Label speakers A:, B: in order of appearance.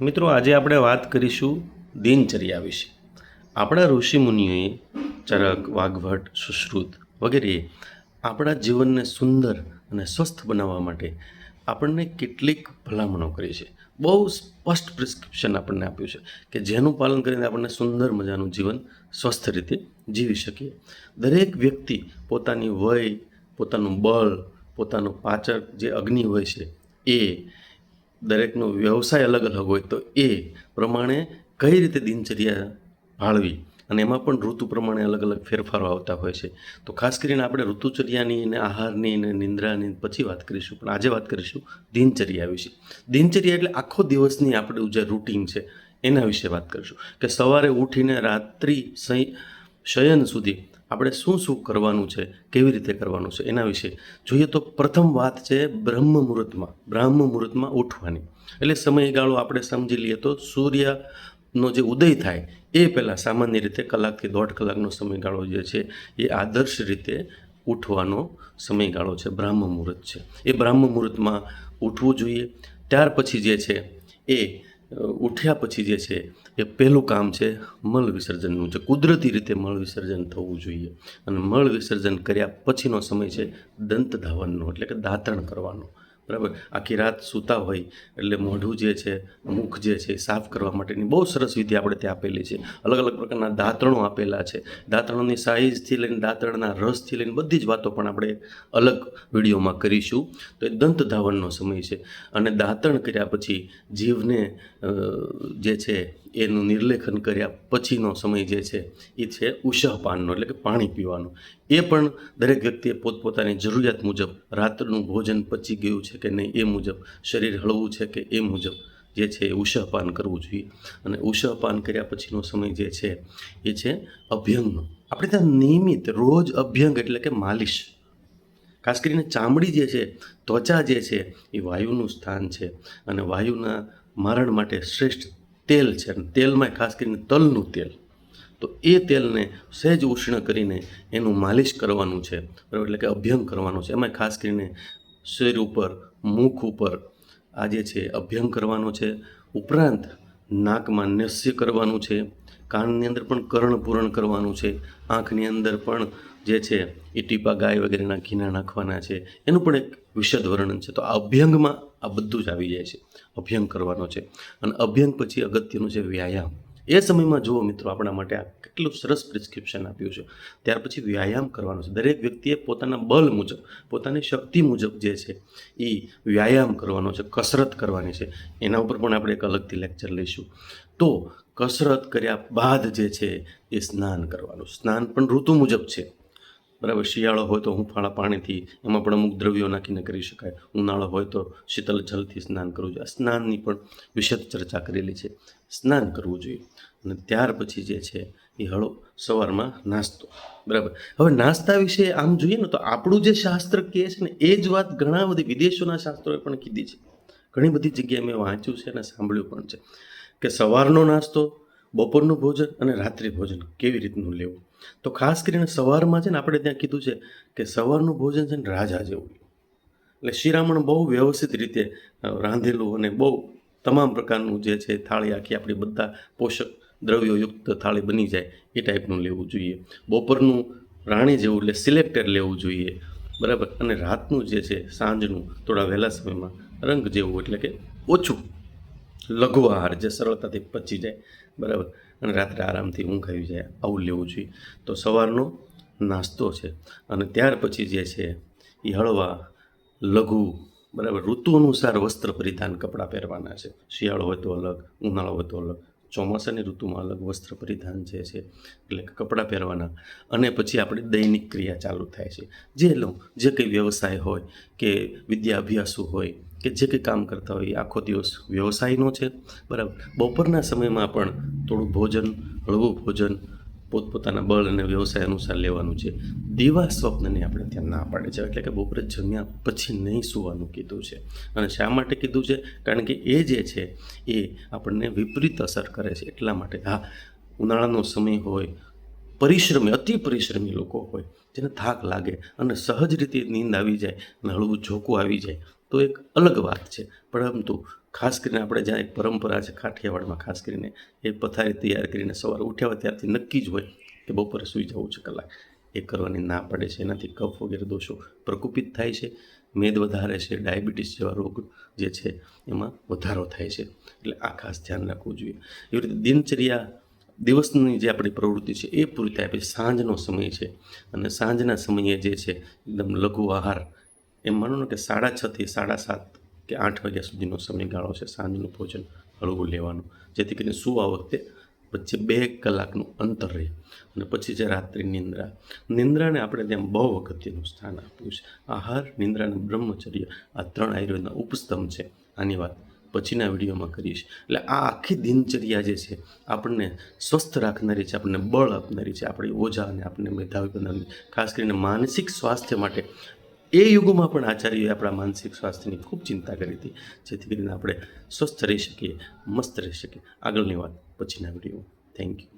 A: મિત્રો, આજે આપણે વાત કરીશું દિનચર્યા વિશે. આપણા ઋષિમુનિઓએ ચરક, વાગ્ભટ, સુશ્રુત વગેરેએ આપણા જીવનને સુંદર અને સ્વસ્થ બનાવવા માટે આપણને કેટલીક ભલામણો કરી છે. બહુ સ્પષ્ટ પ્રિસ્ક્રિપ્શન આપણને આપ્યું છે કે જેનું પાલન કરીને આપણને સુંદર મજાનું જીવન સ્વસ્થ રીતે જીવી શકીએ. દરેક વ્યક્તિ પોતાની વય, પોતાનું બળ, પોતાનું પાચક જે અગ્નિ હોય છે એ દરેકનો વ્યવસાય અલગ અલગ હોય, તો એ પ્રમાણે કઈ રીતે દિનચર્યા પાળવી અને એમાં પણ ઋતુ પ્રમાણે અલગ અલગ ફેરફારો આવતા હોય છે. તો ખાસ કરીને આપણે ઋતુચર્યાની અને આહારની અને નિંદ્રાની પછી વાત કરીશું, પણ આજે વાત કરીશું દિનચર્યા વિશે. દિનચર્યા એટલે આખો દિવસની આપણું જે રૂટિન છે એના વિશે વાત કરીશું કે સવારે ઉઠીને રાત્રિ શયન સુધી આપણે શું શું કરવાનું છે, કેવી રીતે કરવાનું છે એના વિશે જોઈએ. તો પ્રથમ વાત છે બ્રહ્મ મુહૂર્તમાં ઉઠવાની. એટલે સમયગાળો આપણે સમજી લઈએ તો સૂર્યનો જે ઉદય થાય એ પહેલાં સામાન્ય રીતે કલાકથી 1.5 કલાકનો સમયગાળો જે છે એ આદર્શ રીતે ઉઠવાનો સમયગાળો છે, બ્રાહ્મ મુહૂર્ત છે. એ બ્રાહ્મ મુહૂર્તમાં ઉઠવું જોઈએ. ત્યાર પછી જે છે એ ઉઠ્યા પછી જે છે એ પહેલું કામ છે મળ વિસર્જનનું છે. કુદરતી રીતે મળ વિસર્જન થવું જોઈએ. અને મળ વિસર્જન કર્યા પછીનો સમય છે દંત ધાવનનો, એટલે કે દાંતણ કરવાનો. બરાબર, આખી રાત સૂતા હોય એટલે મોઢું જે છે, મુખ જે છે એ સાફ કરવા માટેની બહુ સરસ વિધિ આપણે ત્યાં આપેલી છે. અલગ અલગ પ્રકારના દાંતણો આપેલા છે. દાંતણોની સાઇઝથી લઈને દાંતણના રસથી લઈને બધી જ વાતો પણ આપણે અલગ વિડીયોમાં કરીશું. તો એ દંત ધાવનનો સમય છે. અને દાંતણ કર્યા પછી જીભને જે છે એનું નિર્લેખન કર્યા પછીનો સમય જે છે એ છે ઉષઃપાનનો, એટલે કે પાણી પીવાનો. એ પણ દરેક વ્યક્તિએ પોતપોતાની જરૂરિયાત મુજબ, રાતનું ભોજન પચી ગયું છે કે નહીં એ મુજબ, શરીર હળવું છે કે એ મુજબ જે છે એ ઉષઃપાન કરવું જોઈએ. અને ઉષઃપાન કર્યા પછીનો સમય જે છે એ છે અભ્યંગનો. આપણે ત્યાં નિયમિત રોજ અભ્યંગ એટલે કે માલિશ. ખાસ કરીને ચામડી જે છે, ત્વચા જે છે એ વાયુનું સ્થાન છે. અને વાયુના મારણ માટે શ્રેષ્ઠ તેલ છે. અને તેલમાં ખાસ કરીને તલનું તેલ, તો એ તેલને સહેજ ઉષ્ણ કરીને એનું માલિશ કરવાનું છે. બરાબર, એટલે કે અભ્યંગ કરવાનું છે. એમાં ખાસ કરીને શરીર ઉપર, મુખ ઉપર આ જે છે અભ્યંગ કરવાનો છે. ઉપરાંત નાકમાં નસ્ય કરવાનું છે. કાનની અંદર પણ કર્ણપૂરણ કરવાનું છે. આંખની અંદર પણ જે છે એ ટીપા ગાય વગેરેના ઘીના નાખવાના છે. એનું પણ એક વિશદ વર્ણન છે. તો આ અભ્યંગમાં આ બધું જ આવી જાય છે. અભ્યંગ કરવાનો છે. અને અભ્યંગ પછી અગત્યનું છે વ્યાયામ. એ સમયમાં જુઓ મિત્રો, આપણા માટે આ કેટલું સરસ પ્રિસ્ક્રિપ્શન આપ્યું છે. ત્યાર પછી વ્યાયામ કરવાનો છે. દરેક વ્યક્તિએ પોતાના બળ મુજબ, પોતાની શક્તિ મુજબ જે છે એ વ્યાયામ કરવાનો છે, કસરત કરવાની છે. એના ઉપર પણ આપણે એક અલગથી લેક્ચર લઈશું. તો કસરત કર્યા બાદ જે છે એ સ્નાન કરવાનું. સ્નાન પણ ઋતુ મુજબ છે. બરાબર, શિયાળો હોય તો હુંફાળા પાણીથી, એમાં પણ અમુક દ્રવ્યો નાખીને કરી શકાય. ઉનાળો હોય તો શીતળ જલથી સ્નાન કરવું જોઈએ. સ્નાનની પણ વિશદ ચર્ચા કરેલી છે. સ્નાન કરવું જોઈએ. અને ત્યાર પછી જે છે એ સવારમાં નાસ્તો. બરાબર, હવે નાસ્તા વિશે આમ જોઈએ ને તો આપણું જે શાસ્ત્ર કહે છે ને એ જ વાત ઘણા બધી વિદેશોના શાસ્ત્રોએ પણ કીધી છે. ઘણી બધી જગ્યાએ મેં વાંચ્યું છે અને સાંભળ્યું પણ છે કે સવારનો નાસ્તો, બપોરનું ભોજન અને રાત્રિ ભોજન કેવી રીતનું લેવું. તો ખાસ કરીને સવારમાં છે ને આપણે ત્યાં કીધું છે કે સવારનું ભોજન છે ને રાજા જેવું. એટલે શિરામણ બહુ વ્યવસ્થિત રીતે રાંધેલું અને બહુ તમામ પ્રકારનું જે છે થાળી, આખી આપણી બધા પોષક દ્રવ્યોયુક્ત થાળી બની જાય એ ટાઈપનું લેવું જોઈએ. બપોરનું રાણી જેવું, એટલે સિલેક્ટેડ લેવું જોઈએ. બરાબર, અને રાતનું જે છે સાંજનું થોડા વહેલા સમયમાં રંગ જેવું, એટલે કે ઓછું લઘુ આહાર જે સરળતાથી પચી જાય. બરાબર, અને રાત્રે આરામથી ઊંઘ આવી જાય, આવું લેવું જોઈએ. તો સવારનો નાસ્તો છે. અને ત્યાર પછી જે છે એ હળવા લઘુ, બરાબર, ઋતુ અનુસાર વસ્ત્ર પરિધાન, કપડાં પહેરવાના છે. શિયાળો હોય તો અલગ, ઉનાળો હોય તો અલગ, ચોમાસાની ઋતુમાં અલગ વસ્ત્ર પરિધાન જે છે એટલે કે કપડાં પહેરવાના. અને પછી આપણી દૈનિક ક્રિયા ચાલુ થાય છે. જે કંઈ વ્યવસાય હોય કે વિદ્યા અભ્યાસો હોય કે જે કંઈ કામ કરતા હોય એ આખો દિવસ વ્યવસાયનો છે. બરાબર, બપોરના સમયમાં પણ થોડું ભોજન, હળવું ભોજન પોતપોતાના બળ અને વ્યવસાય અનુસાર લેવાનું છે. દીવા સ્વપ્નને આપણે ત્યાં ના પાડે છે, એટલે કે બપોરે જમ્યા પછી નહીં સૂવાનું કીધું છે. અને શા માટે કીધું છે? કારણ કે એ જે છે એ આપણને વિપરીત અસર કરે છે. એટલા માટે હા, ઉનાળાનો સમય હોય, અતિ પરિશ્રમી લોકો હોય, જેને થાક લાગે અને સહજ રીતે નીંદ આવી જાય અને હળવું ઝોકું આવી જાય તો એક અલગ વાત છે. પરંતુ ખાસ કરીને આપણે જ્યાં એક પરંપરા છે કાઠિયાવાડમાં, ખાસ કરીને એ પથારી તૈયાર કરીને સવારે ઉઠ્યા હોય ત્યારથી નક્કી જ હોય કે બપોરે સૂઈ જવું છે કલાક. એ કરવાની ના પડે છે. એનાથી કફ વગેરે દોષો પ્રકુપિત થાય છે, મેદ વધારે છે, ડાયાબિટીસ જેવા રોગ જે છે એમાં વધારો થાય છે. એટલે આ ખાસ ધ્યાન રાખવું જોઈએ. એવી રીતે દિનચર્યા, દિવસની જે આપણી પ્રવૃત્તિ છે એ પૂરી થાય પછી સાંજનો સમય છે, અને સાંજના સમયે જે છે એકદમ લઘુ આહાર, એમ માનો ને કે 6:30 થી 7:30 કે 8 વાગ્યા સુધીનો સમયગાળો છે સાંજનું ભોજન હળવું લેવાનું, જેથી કરીને સુવા વખતે વચ્ચે 2 કલાકનું અંતર રહે. અને પછી છે રાત્રિ નિંદ્રાને આપણે ત્યાં બહુ અગત્યનું સ્થાન આપ્યું છે. આહાર, નિંદ્રા અને બ્રહ્મચર્ય આ 3 આયુર્વેદના ઉપસ્તંભ છે. આની વાત પછીના વિડીયોમાં કરીશ. એટલે આ આખી દિનચર્યા જે છે આપણને સ્વસ્થ રાખનારી છે, આપણને બળ આપનારી છે, આપણી ઓજા અને આપણને મેધાવી બનાવનારી, ખાસ કરીને માનસિક સ્વાસ્થ્ય માટે. એ યુગમાં પણ આચાર્યોએ આપણા માનસિક સ્વાસ્થ્યની ખૂબ ચિંતા કરી હતી, જેથી કરીને આપણે સ્વસ્થ રહી શકીએ, મસ્ત રહી શકીએ. આગળની વાત પછીના વિડીયોમાં. Thank you.